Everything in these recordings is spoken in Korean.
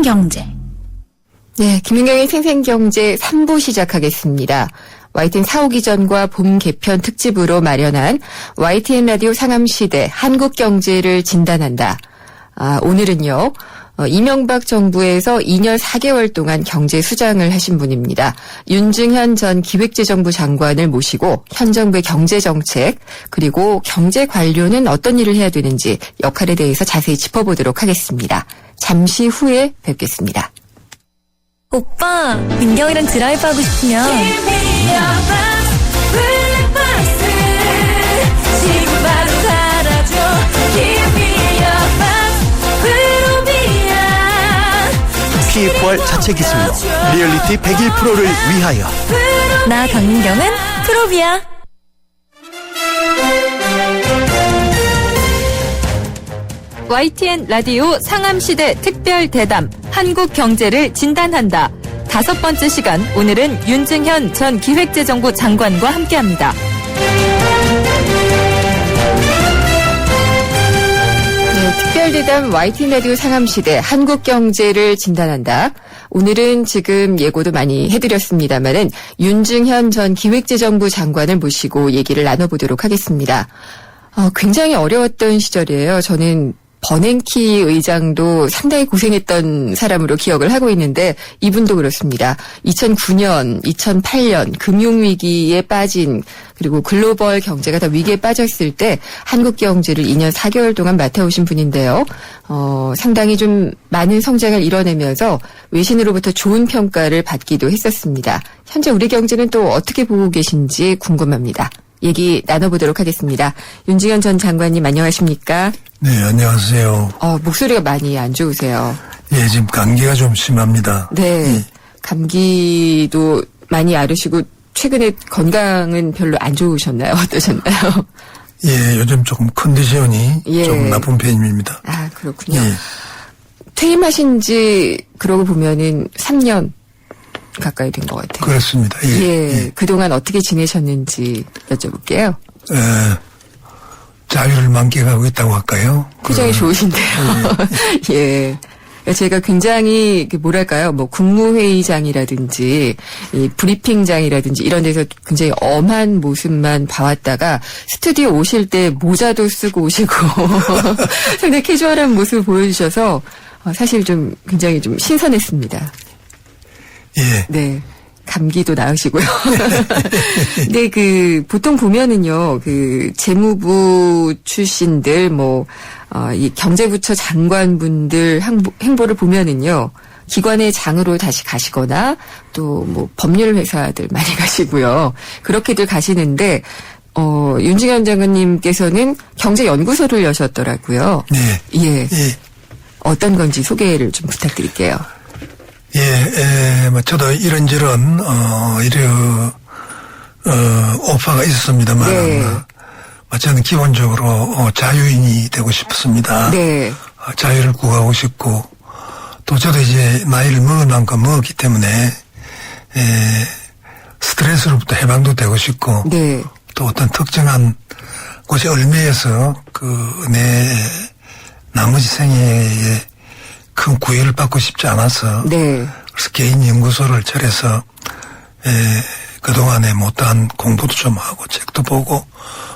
생생경제. 네, 김윤경의 생생경제 3부 시작하겠습니다. YTN 사오기 전과 봄 개편 특집으로 마련한 YTN 라디오 상암시대 한국경제를 진단한다. 오늘은요. 이명박 정부에서 2년 4개월 동안 경제 수장을 하신 분입니다. 윤중현 전 기획재정부 장관을 모시고 현 정부의 경제정책 그리고 경제 관료는 어떤 일을 해야 되는지 역할에 대해서 자세히 짚어보도록 하겠습니다. 잠시 후에 뵙겠습니다. 오빠, 민경이랑 드라이브 하고 싶으면 지금 바로 갈아줘. PFR 자체 기술로 리얼리티 101%를 위하여. 나 강민경은 프로비야. YTN 라디오 상암시대 특별 대담 한국 경제를 진단한다. 5번째 시간, 오늘은 윤중현 전 기획재정부 장관과 함께합니다. 네, 특별 대담 YTN 라디오 상암시대 한국 경제를 진단한다. 오늘은 지금 예고도 많이 해드렸습니다만은 윤중현 전 기획재정부 장관을 모시고 얘기를 나눠보도록 하겠습니다. 굉장히 어려웠던 시절이에요. 저는 버냉키 의장도 상당히 고생했던 사람으로 기억을 하고 있는데 이분도 그렇습니다. 2009년, 2008년 금융위기에 빠진 그리고 글로벌 경제가 다 위기에 빠졌을 때 한국 경제를 2년 4개월 동안 맡아오신 분인데요. 상당히 좀 많은 성장을 이뤄내면서 외신으로부터 좋은 평가를 받기도 했었습니다. 현재 우리 경제는 또 어떻게 보고 계신지 궁금합니다. 얘기 나눠보도록 하겠습니다. 윤중현 전 장관님 안녕하십니까? 네, 안녕하세요. 목소리가 많이 안 좋으세요. 예, 지금 감기가 좀 심합니다. 네, 예. 감기도 많이 앓으시고 최근에 건강은 별로 안 좋으셨나요? 어떠셨나요? 예, 요즘 조금 컨디션이 좀 나쁜 편입니다. 아, 그렇군요. 예. 퇴임하신 지 그러고 보면은 3년 가까이 된 것 같아요. 그렇습니다. 예. 예. 그동안 어떻게 지내셨는지 여쭤볼게요. 자유를 만끽하고 있다고 할까요? 표정이 좋으신데요. 예. 제가 굉장히 뭐랄까요, 국무회의장이라든지 이 브리핑장이라든지 이런 데서 굉장히 엄한 모습만 봐왔다가 스튜디오 오실 때 모자도 쓰고 오시고 상당히 캐주얼한 모습을 보여주셔서 사실 좀 굉장히 좀 신선했습니다. 예. 네. 감기도 나으시고요. 근데 보통 보면은요, 재무부 출신들, 이 경제부처 장관분들 행보를 보면은요, 기관의 장으로 다시 가시거나, 또 법률회사들 많이 가시고요. 그렇게들 가시는데, 윤중현 장관님께서는 경제연구소를 여셨더라고요. 네. 예. 예. 어떤 건지 소개를 좀 부탁드릴게요. 예, 저도 이런저런, 오파가 있었습니다만, 네. 저는 기본적으로, 자유인이 되고 싶습니다. 네. 자유를 구하고 싶고, 또 저도 이제 나이를 먹은 만큼 먹었기 때문에, 스트레스로부터 해방도 되고 싶고, 네. 또 어떤 특정한 곳에 얽매여서 내 나머지 생애에 큰 구애를 받고 싶지 않아서 네. 그래서 개인 연구소를 차려서 그동안에 못한 공부도 좀 하고 책도 보고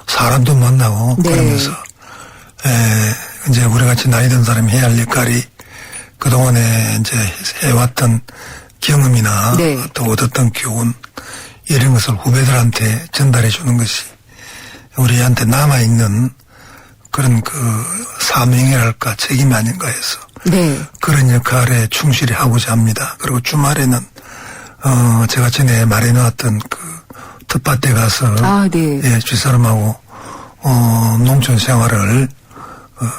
사람도 만나고 네. 그러면서 이제 우리 같이 나이 든 사람이 해야 할 역할이 그동안에 이제 해왔던 경험이나 네. 또 얻었던 교훈 이런 것을 후배들한테 전달해 주는 것이 우리한테 남아있는 그런 사명이랄까 책임이 아닌가 해서 네. 그런 역할에 충실히 하고자 합니다. 그리고 주말에는 제가 전에 마련해왔던 텃밭에 가서 네. 예, 쥐사람하고 농촌 생활을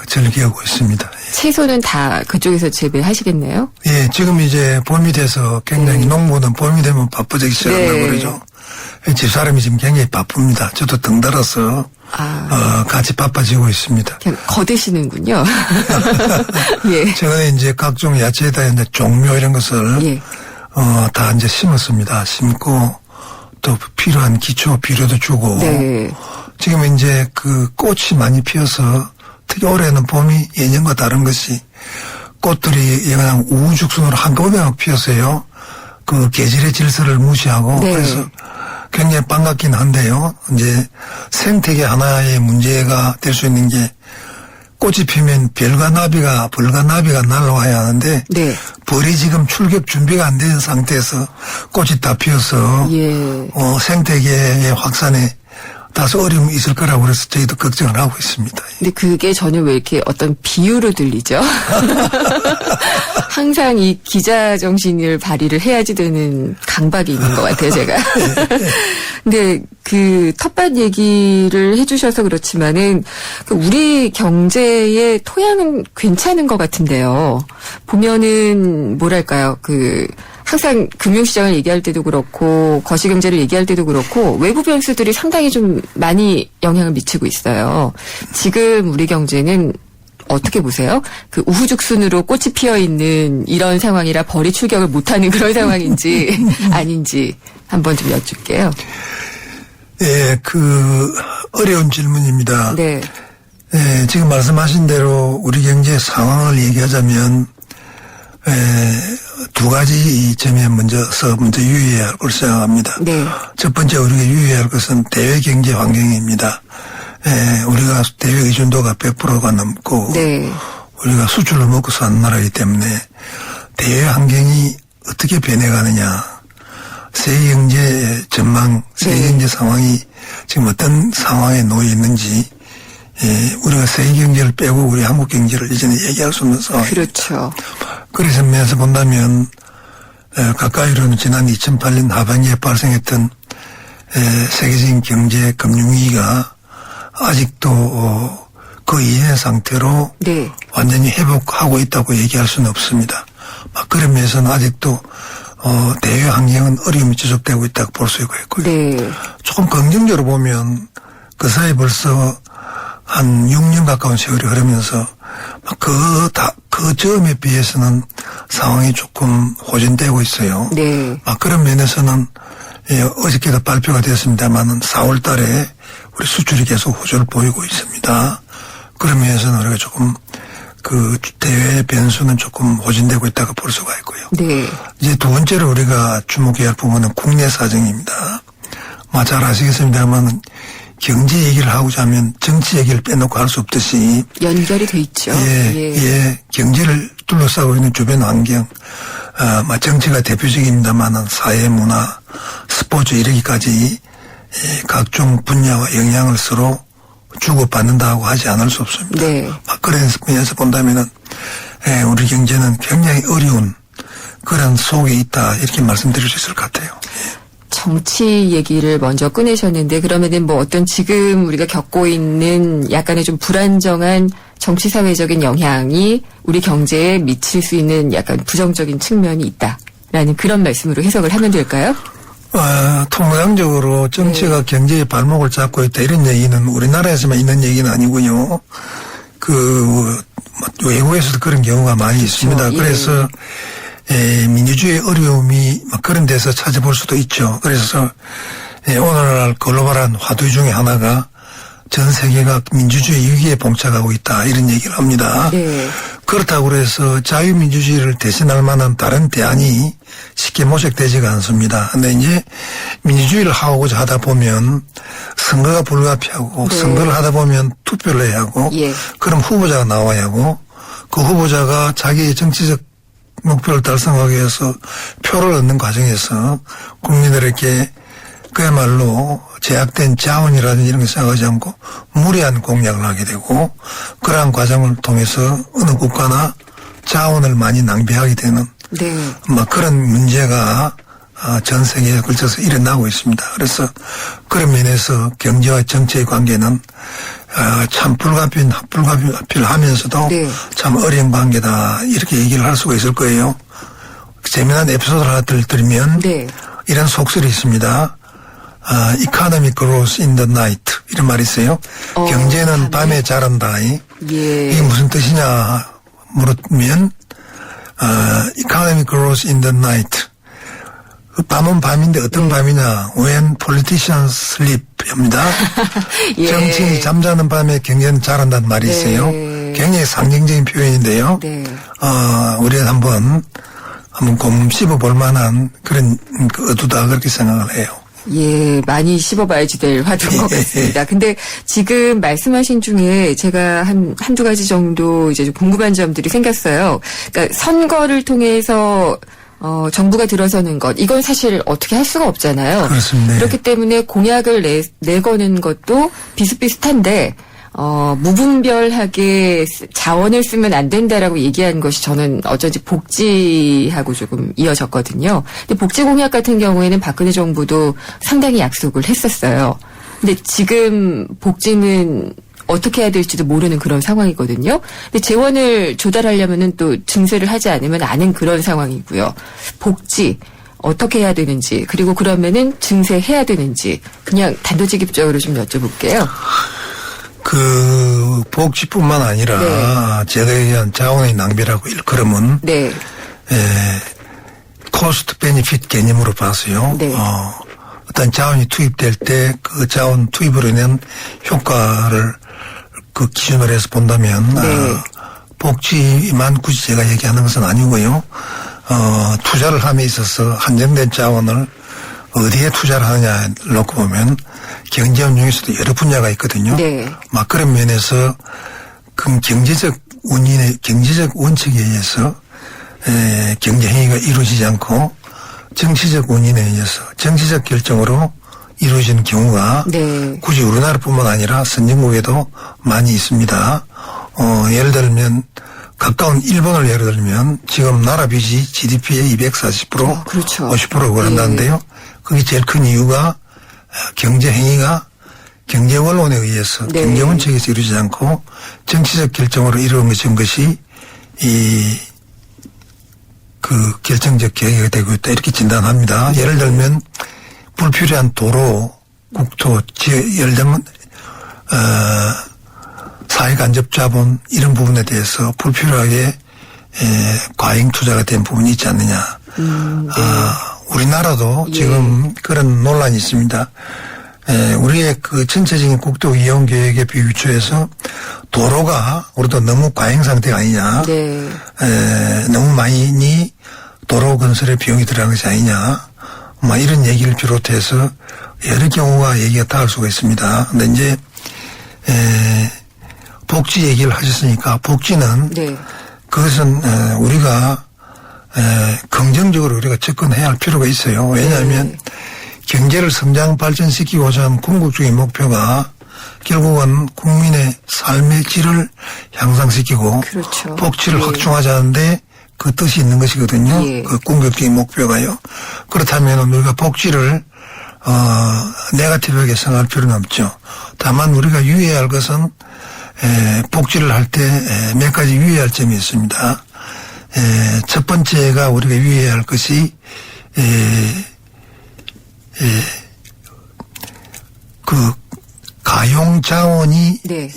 즐기고 있습니다. 채소는 다 그쪽에서 재배하시겠네요? 예, 지금 이제 봄이 돼서 굉장히 농부는 봄이 되면 바빠지기 시작한다고 네. 그러죠. 집사람이 지금 굉장히 바쁩니다. 저도 등달아서 같이 바빠지고 있습니다. 그냥 거드시는군요. 예. 최근에 이제 각종 야채에다 이제 종묘 이런 것을 예. 다 이제 심었습니다. 심고 또 필요한 기초 비료도 주고 네. 지금 이제 꽃이 많이 피어서 특히 올해는 봄이 예년과 다른 것이 꽃들이 그냥 우후죽순으로 한꺼번에 막 피었어요. 그 계절의 질서를 무시하고 네. 그래서 굉장히 반갑긴 한데요. 이제 생태계 하나의 문제가 될 수 있는 게 꽃이 피면 벌과 나비가 날아와야 하는데 네. 벌이 지금 출격 준비가 안 된 상태에서 꽃이 다 피어서 예. 생태계의 확산에 다소 어려움이 있을 거라고 그래서 저희도 걱정을 하고 있습니다. 근데 그게 저는 왜 이렇게 어떤 비유로 들리죠? 항상 이 기자 정신을 발휘를 해야지 되는 강박이 있는 것 같아요, 제가. 근데 그 텃밭 얘기를 해주셔서 그렇지만은 그 우리 경제의 토양은 괜찮은 것 같은데요. 보면은 뭐랄까요, 항상 금융시장을 얘기할 때도 그렇고 거시경제를 얘기할 때도 그렇고 외부 변수들이 상당히 좀 많이 영향을 미치고 있어요. 지금 우리 경제는 어떻게 보세요? 그 우후죽순으로 꽃이 피어 있는 이런 상황이라 벌이 출격을 못하는 그런 상황인지 아닌지 한번 좀 여쭐게요. 예, 어려운 질문입니다. 네. 예, 지금 말씀하신 대로 우리 경제 상황을 얘기하자면 두 가지 점에 먼저 유의해야 할 것을 생각합니다. 네. 첫 번째 우리가 유의해야 할 것은 대외 경제 환경입니다. 우리가 대외 의존도가 100%가 넘고 네. 우리가 수출로 먹고 사는 나라이기 때문에 대외 환경이 어떻게 변해가느냐, 세계 경제 전망, 세계 경제 상황이 지금 어떤 상황에 놓여 있는지, 우리가 세계 경제를 빼고 우리 한국 경제를 이제는 얘기할 수 없는 상황. 그렇죠. 그래서 면에서 본다면 가까이로는 지난 2008년 하반기에 발생했던 세계적인 경제 금융위기가 아직도 그 이전의 상태로 네. 완전히 회복하고 있다고 얘기할 수는 없습니다. 그런 면에서는 아직도 대외 환경은 어려움이 지속되고 있다고 볼 수 있고요. 네. 조금 긍정적으로 보면 그 사이 벌써 한 6년 가까운 세월이 흐르면서 그 점에 비해서는 상황이 조금 호전되고 있어요. 네. 그런 면에서는 어저께도 발표가 되었습니다만 4월 달에 우리 수출이 계속 호조를 보이고 있습니다. 그런 면에서는 우리가 조금 대외 변수는 조금 호전되고 있다고 볼 수가 있고요. 네. 이제 두 번째로 우리가 주목해야 할 부분은 국내 사정입니다. 잘 아시겠습니다만 경제 얘기를 하고자 하면 정치 얘기를 빼놓고 할 수 없듯이 연결이 돼 있죠. 경제를 둘러싸고 있는 주변 환경, 정치가 대표적입니다만 사회, 문화, 스포츠 이르기까지 각종 분야와 영향을 서로 주고받는다고 하지 않을 수 없습니다. 네. 그런 면에서 본다면은 우리 경제는 굉장히 어려운 그런 속에 있다 이렇게 말씀드릴 수 있을 것 같아요. 정치 얘기를 먼저 꺼내셨는데 그러면은 어떤 지금 우리가 겪고 있는 약간의 좀 불안정한 정치 사회적인 영향이 우리 경제에 미칠 수 있는 약간 부정적인 측면이 있다라는 그런 말씀으로 해석을 하면 될까요? 통상적으로 정치가 경제의 발목을 잡고 있다 이런 얘기는 우리나라에서만 있는 얘기는 아니고요. 외국에서도 그런 경우가 많이 있습니다. 예. 그래서 민주주의의 어려움이 그런 데서 찾아볼 수도 있죠. 그래서 오늘날 글로벌한 화두 중에 하나가 전 세계가 민주주의 위기에 봉착하고 있다 이런 얘기를 합니다. 네. 그렇다고 해서 자유민주주의를 대신할 만한 다른 대안이 쉽게 모색되지가 않습니다. 근데 이제 민주주의를 하고자 하다 보면 선거가 불가피하고 네. 선거를 하다 보면 투표를 해야 하고 예. 그럼 후보자가 나와야 하고 그 후보자가 자기의 정치적 목표를 달성하기 위해서 표를 얻는 과정에서 국민들에게 그야말로 제약된 자원이라든지 이런 걸 생각하지 않고 무리한 공약을 하게 되고 그러한 과정을 통해서 어느 국가나 자원을 많이 낭비하게 되는 네. 그런 문제가 전 세계에 걸쳐서 일어나고 있습니다. 그래서 그런 면에서 경제와 정치의 관계는 참 불가피하면서도 네. 참 어려운 관계다 이렇게 얘기를 할 수가 있을 거예요. 재미난 에피소드를 하나 들면 네. 이런 속설이 있습니다. economic growth in the night 이런 말이 있어요. 경제는 밤에 자란다. 예. 이게 무슨 뜻이냐 물으면 economic growth in the night 밤은 밤인데 어떤 밤이냐 when politicians sleep 입니다. 예. 정치인이 잠자는 밤에 경제는 자란다는 말이 있어요. 네. 굉장히 상징적인 표현인데요. 네. 우리가 한번 곰 씹어볼 만한 그런 그 의도다 그렇게 생각을 해요. 예, 많이 씹어봐야지 될 화두인 것 같습니다. 근데 지금 말씀하신 중에 제가 한두 가지 정도 이제 좀 궁금한 점들이 생겼어요. 그러니까 선거를 통해서 정부가 들어서는 것, 이건 사실 어떻게 할 수가 없잖아요. 그렇습니다. 그렇기 때문에 공약을 내거는 것도 비슷비슷한데, 무분별하게 자원을 쓰면 안 된다라고 얘기한 것이 저는 어쩐지 복지하고 조금 이어졌거든요. 근데 복지 공약 같은 경우에는 박근혜 정부도 상당히 약속을 했었어요. 근데 지금 복지는 어떻게 해야 될지도 모르는 그런 상황이거든요. 근데 재원을 조달하려면은 또 증세를 하지 않으면 아는 그런 상황이고요. 복지 어떻게 해야 되는지, 그리고 그러면은 증세해야 되는지 그냥 단도직입적으로 좀 여쭤볼게요. 그 복지뿐만 아니라 네. 제도에 의한 자원의 낭비라고 일컬으면 네. 코스트 베니핏 개념으로 봐서요. 네. 어떤 자원이 투입될 때 그 자원 투입으로 인한 효과를 그 기준으로 해서 본다면 네. 복지만 굳이 제가 얘기하는 것은 아니고요. 투자를 함에 있어서 한정된 자원을 어디에 투자를 하느냐를 놓고 보면 경제원 중에서도 여러 분야가 있거든요. 네. 막 그런 면에서 그 경제적 원칙에 의해서 경제 행위가 이루어지지 않고 정치적 원인에 의해서 정치적 결정으로 이루어지는 경우가 네. 굳이 우리나라뿐만 아니라 선진국에도 많이 있습니다. 예를 들면 가까운 일본을 예를 들면 지금 나라 빚이 GDP의 240%, 그렇죠. 50%가 그런다는데요. 그게 제일 큰 이유가 경제 행위가 경제 원론에 의해서 네. 경제 원칙에서 이루어지지 않고 정치적 결정으로 이루어진 것이 그 결정적 계획이 되고 있다 이렇게 진단합니다. 예를 들면 불필요한 도로, 국토, 예를 들면 사회간접자본 이런 부분에 대해서 불필요하게 과잉 투자가 된 부분이 있지 않느냐. 네. 우리나라도 예. 지금 그런 논란이 있습니다. 우리의 그 전체적인 국토 이용 계획에 비유추해서 도로가 우리도 너무 과잉 상태가 아니냐. 네. 너무 많이 도로 건설에 비용이 들어간 것이 아니냐. 뭐 이런 얘기를 비롯해서 여러 경우가 얘기가 닿을 수가 있습니다. 근데 이제 복지 얘기를 하셨으니까 복지는 네. 그것은 우리가 긍정적으로 우리가 접근해야 할 필요가 있어요. 왜냐하면 경제를 성장 발전시키고자 하는 궁극적인 목표가 결국은 국민의 삶의 질을 향상시키고 그렇죠. 복지를 예. 확충하자는데 그 뜻이 있는 것이거든요. 예. 그 궁극적인 목표가요. 그렇다면 우리가 복지를 네거티브하게 생각할 필요는 없죠. 다만 우리가 유의해야 할 것은 복지를 할 때 몇 가지 유의해야 할 점이 있습니다. 첫 번째가 우리가 유의해야 할 것이 그 가용 자원이 네.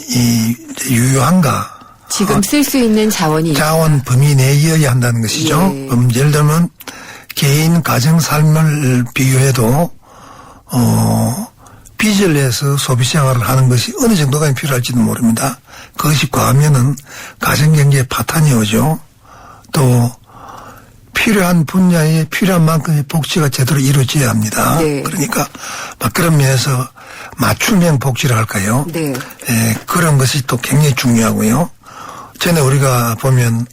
유효한가? 지금 쓸 수 있는 자원이 자원 범위 내여야 한다는 것이죠. 예. 예를 들면 개인 가정 삶을 비교해도 빚을 내서 소비 생활을 하는 것이 어느 정도가 필요할지도 모릅니다. 그것이 과하면은 가정경제에 파탄이 오죠. 또 필요한 분야에 필요한 만큼의 복지가 제대로 이루어져야 합니다. 네. 그러니까 막 그런 면에서 맞춤형 복지를 할까요? 네. 그런 것이 또 굉장히 중요하고요. 전에 우리가 보면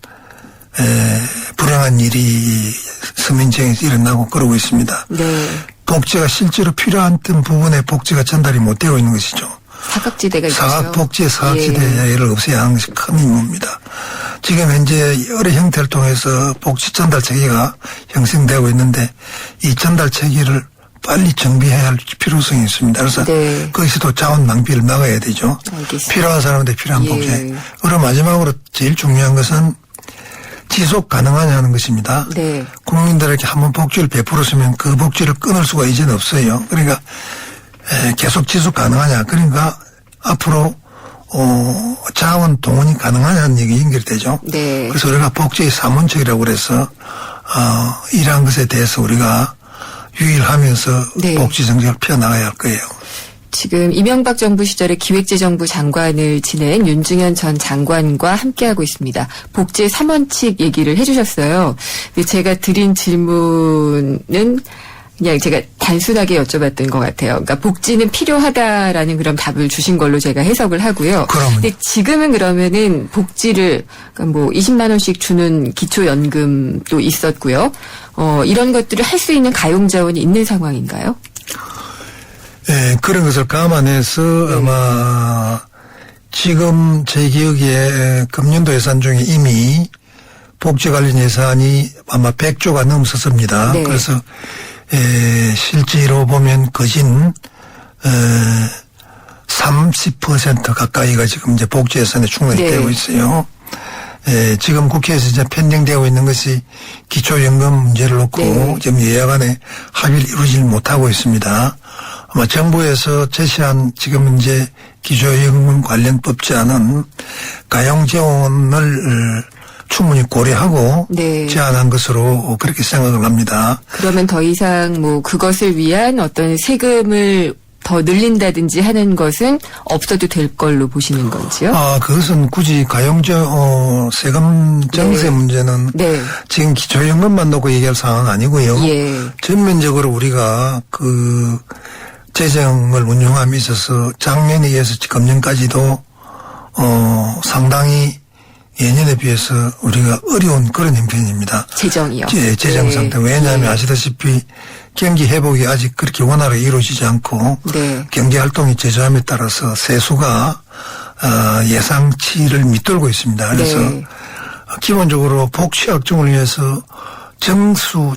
불행한 일이 서민지역에서 일어나고 그러고 있습니다. 네. 복지가 실제로 필요한 부분에 복지가 전달이 못 되고 있는 것이죠. 사각지대가 있죠. 복지의 사각지대를 없애야 하는 것이 큰 임무입니다. 지금 현재 여러 형태를 통해서 복지 전달 체계가 형성되고 있는데 이 전달 체계를 빨리 정비해야 할 필요성이 있습니다. 그래서 네. 거기서도 자원 낭비를 막아야 되죠. 알겠습니다. 필요한 사람한테 필요한 예. 복지. 그리고 마지막으로 제일 중요한 것은 지속 가능하냐 하는 것입니다. 네. 국민들에게 한번 복지를 베풀었으면 그 복지를 끊을 수가 이제는 없어요. 그러니까 계속 지속 가능하냐. 그러니까 앞으로 자원 동원이 가능하냐는 얘기 연결되죠. 네. 그래서 우리가 복지의 삼원칙이라고 그래서 이러한 것에 대해서 우리가 유의를 하면서 네. 복지 정책을 펴나가야 할 거예요. 지금 이명박 정부 시절에 기획재정부 장관을 지낸 윤중현 전 장관과 함께하고 있습니다. 복지 3원칙 얘기를 해주셨어요. 근데 제가 드린 질문은 그냥 제가 단순하게 여쭤봤던 것 같아요. 그러니까 복지는 필요하다라는 그런 답을 주신 걸로 제가 해석을 하고요. 그러면. 근데 지금은 그러면은 복지를 그러니까 뭐 20만 원씩 주는 기초연금도 있었고요. 이런 것들을 할 수 있는 가용 자원이 있는 상황인가요? 예, 그런 것을 감안해서 아마 지금 제 기억에 금년도 예산 중에 이미 복지 관련 예산이 아마 100조가 넘었습니다. 네. 그래서 실제로 보면 거진 30% 가까이가 지금 이제 복지 예산에 충당이 네. 되고 있어요. 지금 국회에서 이제 pending되고 있는 것이 기초연금 문제를 놓고 네. 지금 여야 간에 합의를 이루지 못하고 있습니다. 아마 정부에서 제시한 지금 이제 기초연금 관련 법제안은 가용재원을 충분히 고려하고 네. 제안한 것으로 그렇게 생각을 합니다. 그러면 더 이상 뭐 그것을 위한 어떤 세금을 더 늘린다든지 하는 것은 없어도 될 걸로 보시는 건지요? 그것은 굳이 가용재 세금 정세 네. 문제는 네. 지금 기초연금만 놓고 얘기할 상황은 아니고요. 예. 전면적으로 우리가 그 재정을 운용함에 있어서 작년에 이어서 금년까지도 상당히 예년에 비해서 우리가 어려운 그런 형편입니다. 재정이요. 예, 재정 네. 상태. 왜냐하면 네. 아시다시피 경기 회복이 아직 그렇게 원활하게 이루어지지 않고 네. 경제 활동이 저조함에 따라서 세수가 예상치를 밑돌고 있습니다. 그래서 네. 기본적으로 복지 확충을 위해서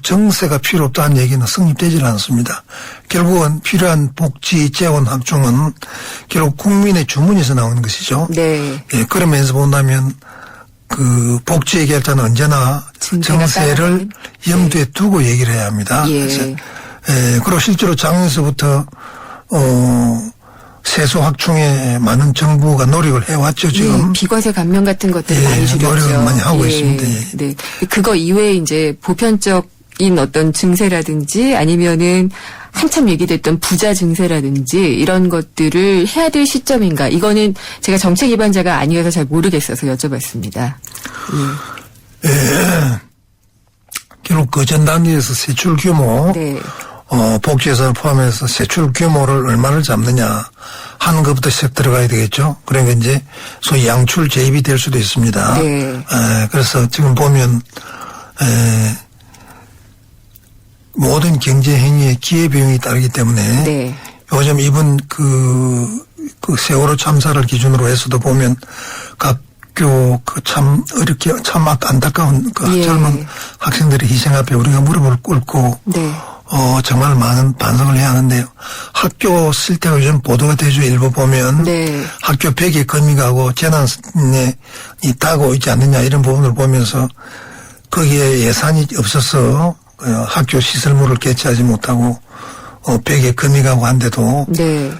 정세가 필요 없다는 얘기는 성립되지 않습니다. 결국은 필요한 복지 재원 확충은 결국 국민의 주문에서 나오는 것이죠. 네. 예, 그러면서 본다면 그 복지 얘기할 때는 언제나 증세가 정세를 따라가는? 염두에 두고 얘기를 해야 합니다. 예. 그래서 그리고 실제로 작년서부터 세수 확충에 많은 정부가 노력을 해왔죠, 지금. 예, 비과세 감면 같은 것들을 예, 많이 줄였죠. 노력을 많이 하고 있습니다. 예. 네. 그거 이외에 이제 보편적인 어떤 증세라든지 아니면은 한참 얘기됐던 부자 증세라든지 이런 것들을 해야 될 시점인가? 이거는 제가 정책 입안자가 아니어서 잘 모르겠어서 여쭤봤습니다. 결국 그 전 단계에서 세출 규모, 네. 복지 예산을 포함해서 세출 규모를 얼마를 잡느냐 하는 것부터 시작 들어가야 되겠죠. 그러니까 이제 소위 양출 재입이 될 수도 있습니다. 네. 그래서 지금 보면 모든 경제 행위에 기회 비용이 따르기 때문에 네. 요즘 이번 그 세월호 참사를 기준으로 해서도 보면 학교 참 어렵게 참 안타까운 그 예. 젊은 학생들의 희생 앞에 우리가 무릎을 꿇고 네. 정말 많은 반성을 해야 하는데요. 학교 쓸 때가 요즘 보도가 되죠. 일부 보면 네. 학교 벽에 거미 가고 재난에 있다고 있지 않느냐 이런 부분을 보면서 거기에 예산이 없어서 학교 시설물을 개최하지 못하고 벽에 거미 가고 한데도 네.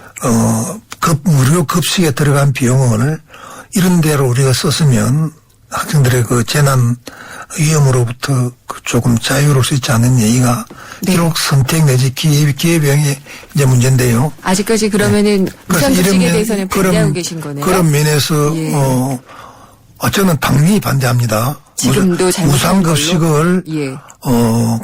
무료 급식에 들어간 비용을 이런 데로 우리가 썼으면 학생들의 그 재난 위험으로부터 조금 자유로울 수 있지 않는 얘기가 네. 결국 선택 내지 기회비용이 이제 문제인데요. 아직까지 그러면은 그래서 무상급식에 이런 대해서는 반대하고 계신 거네요. 그런 면에서 예. 저는 당연히 반대합니다. 지금도 잘못한 무상급식을 예.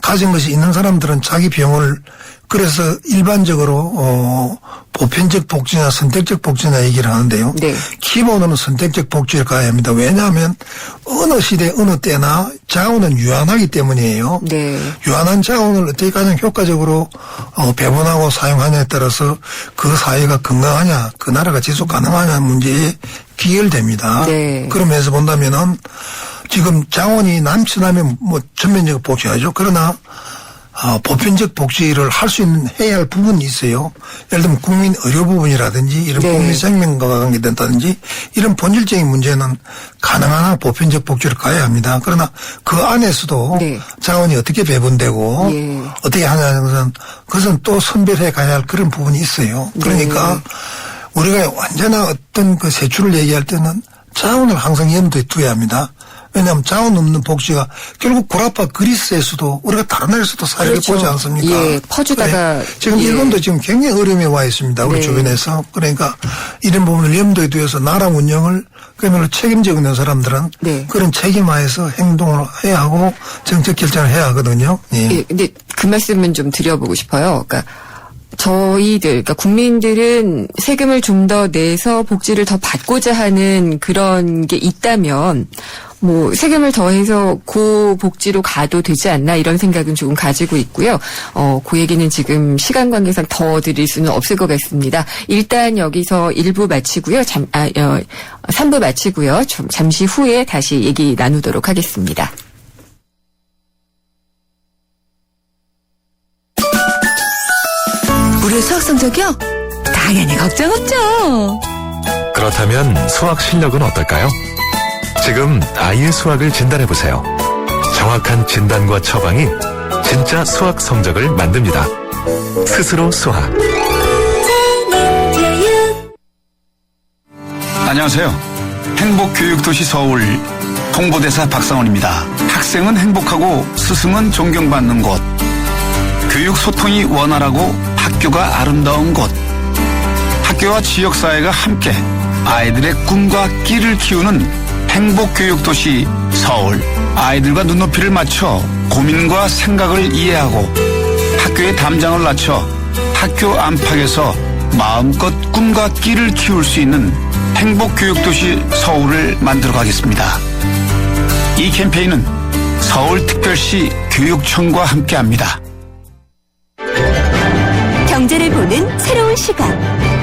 가진 것이 있는 사람들은 자기 비용을 그래서 일반적으로 보편적 복지나 선택적 복지나 얘기를 하는데요. 네. 기본으로는 선택적 복지를 가야 합니다. 왜냐하면 어느 시대 어느 때나 자원은 유한하기 때문이에요. 네. 유한한 자원을 어떻게 가장 효과적으로 배분하고 사용하냐에 따라서 그 사회가 건강하냐 그 나라가 지속 가능하냐 문제에 귀결됩니다. 네. 그러면서 본다면은 지금 자원이 남친하면 뭐 전면적으로 복지하죠. 그러나 보편적 복지를 할 수 있는 해야 할 부분이 있어요. 예를 들면 국민 의료 부분이라든지 이런 네. 국민 생명과 관계된다든지 이런 본질적인 문제는 가능한 한 보편적 복지를 가야 합니다. 그러나 그 안에서도 네. 자원이 어떻게 배분되고 예. 어떻게 하냐는 것은 또 선별해 가야 할 그런 부분이 있어요. 그러니까 네. 우리가 완전한 어떤 그 세출을 얘기할 때는 자원을 항상 염두에 두어야 합니다. 왜냐하면 자원 없는 복지가 결국 구라파 그리스에서도 우리가 다른 나라에서도 사례를 그렇죠. 보지 않습니까? 예, 퍼주다가. 그래. 지금 예. 일본도 지금 굉장히 어려움에 와 있습니다. 우리 네. 주변에서. 그러니까 이런 부분을 염두에 두어서 나라 운영을 그야말로 책임지고 있는 사람들은 네. 그런 책임하에서 행동을 해야 하고 정책 결정을 해야 하거든요. 예. 예, 근데 그 말씀은 좀 드려보고 싶어요. 그러니까 그러니까 국민들은 세금을 좀 더 내서 복지를 더 받고자 하는 그런 게 있다면 뭐 세금을 더해서 고복지로 가도 되지 않나 이런 생각은 조금 가지고 있고요. 그 얘기는 지금 시간 관계상 더 드릴 수는 없을 것 같습니다. 일단 여기서 1부 마치고요. 3부 마치고요. 잠시 후에 다시 얘기 나누도록 하겠습니다. 우리 수학 성적이요? 당연히 걱정 없죠. 그렇다면 수학 실력은 어떨까요? 지금 아이의 수학을 진단해보세요. 정확한 진단과 처방이 진짜 수학 성적을 만듭니다. 스스로 수학. 안녕하세요. 행복교육도시 서울 홍보대사 박상원입니다. 학생은 행복하고 스승은 존경받는 곳. 교육 소통이 원활하고 학교가 아름다운 곳. 학교와 지역사회가 함께 아이들의 꿈과 끼를 키우는 행복교육도시 서울. 아이들과 눈높이를 맞춰 고민과 생각을 이해하고 학교의 담장을 낮춰 학교 안팎에서 마음껏 꿈과 끼를 키울 수 있는 행복교육도시 서울을 만들어 가겠습니다. 이 캠페인은 서울특별시 교육청과 함께합니다. 경제를 보는 새로운 시각.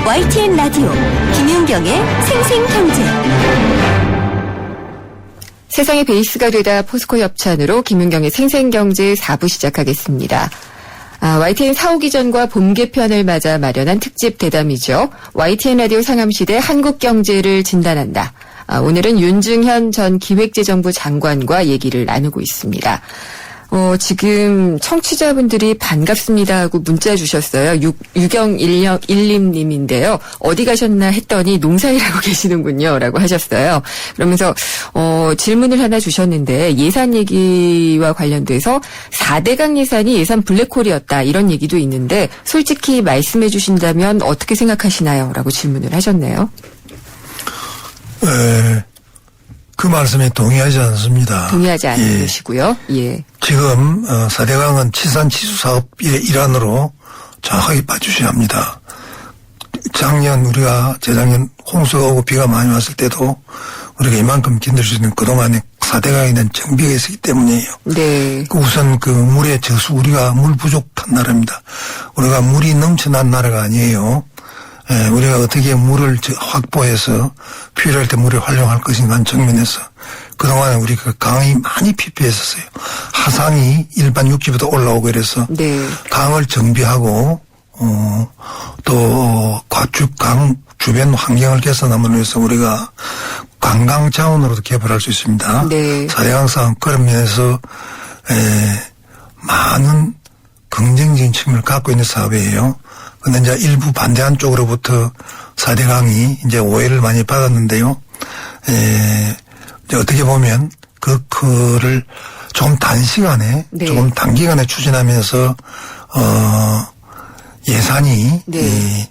YTN 라디오 김윤경의 생생경제. 세상의 베이스가 되다 포스코 협찬으로 김윤경의 생생경제 4부 시작하겠습니다. YTN 사오기 전과 봄 개편을 맞아 마련한 특집 대담이죠. YTN 라디오 상암시대 한국경제를 진단한다. 오늘은 윤중현 전 기획재정부 장관과 얘기를 나누고 있습니다. 지금 청취자분들이 반갑습니다 하고 문자 주셨어요. 유경1님인데요. 어디 가셨나 했더니 농사일하고 계시는군요 라고 하셨어요. 그러면서 질문을 하나 주셨는데 예산 얘기와 관련돼서 4대강 예산이 예산 블랙홀이었다 이런 얘기도 있는데 솔직히 말씀해 주신다면 어떻게 생각하시나요? 라고 질문을 하셨네요. 그 말씀에 동의하지 않습니다. 동의하지 않으시고요. 예. 지금 4대강은 치산치수 사업의 일환으로 정확하게 봐주셔야 합니다. 작년 우리가 재작년 홍수가 오고 비가 많이 왔을 때도 우리가 이만큼 견딜 수 있는 그동안에 4대강에 대한 정비가 있었기 때문이에요. 네. 우선 그 물의 저수 우리가 물 부족한 나라입니다. 우리가 물이 넘쳐난 나라가 아니에요. 우리가 어떻게 물을 확보해서 필요할 때 물을 활용할 것인가 하는 측면에서 그동안에 우리가 강이 많이 피폐했었어요. 하상이 일반 육지보다 올라오고 이래서 네. 강을 정비하고 또 강 주변 환경을 개선함으로 해서 우리가 관광 자원으로도 개발할 수 있습니다. 네. 4대강 사업 그런 면에서 많은 긍정적인 측면을 갖고 있는 사업이에요. 근데 이제 일부 반대한 쪽으로부터 4대강이 이제 오해를 많이 받았는데요. 이제 어떻게 보면 그거를 좀 단시간에, 네. 조금 단기간에 추진하면서, 예산이, 네.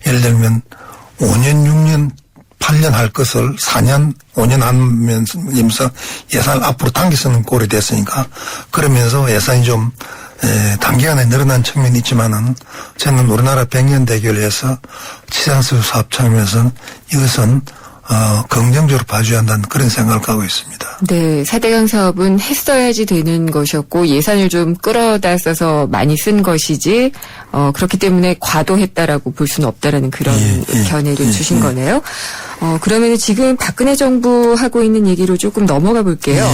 예를 들면 5년, 6년, 8년 할 것을 4년, 5년 하면서 예산을 앞으로 당겨 쓰는 꼴이 됐으니까 그러면서 예산이 좀 단기간에 늘어난 측면이 있지만은 저는 우리나라 100년 대결을 해서 치산수 사업 측면에서는 이것은 긍정적으로 봐줘야 한다는 그런 생각을 갖고 있습니다. 네, 4대강 사업은 했어야지 되는 것이었고 예산을 좀 끌어다 써서 많이 쓴 것이지 그렇기 때문에 과도했다라고 볼 수는 없다라는 그런 견해를 주신 거네요. 그러면 지금 박근혜 정부 하고 있는 얘기로 조금 넘어가 볼게요.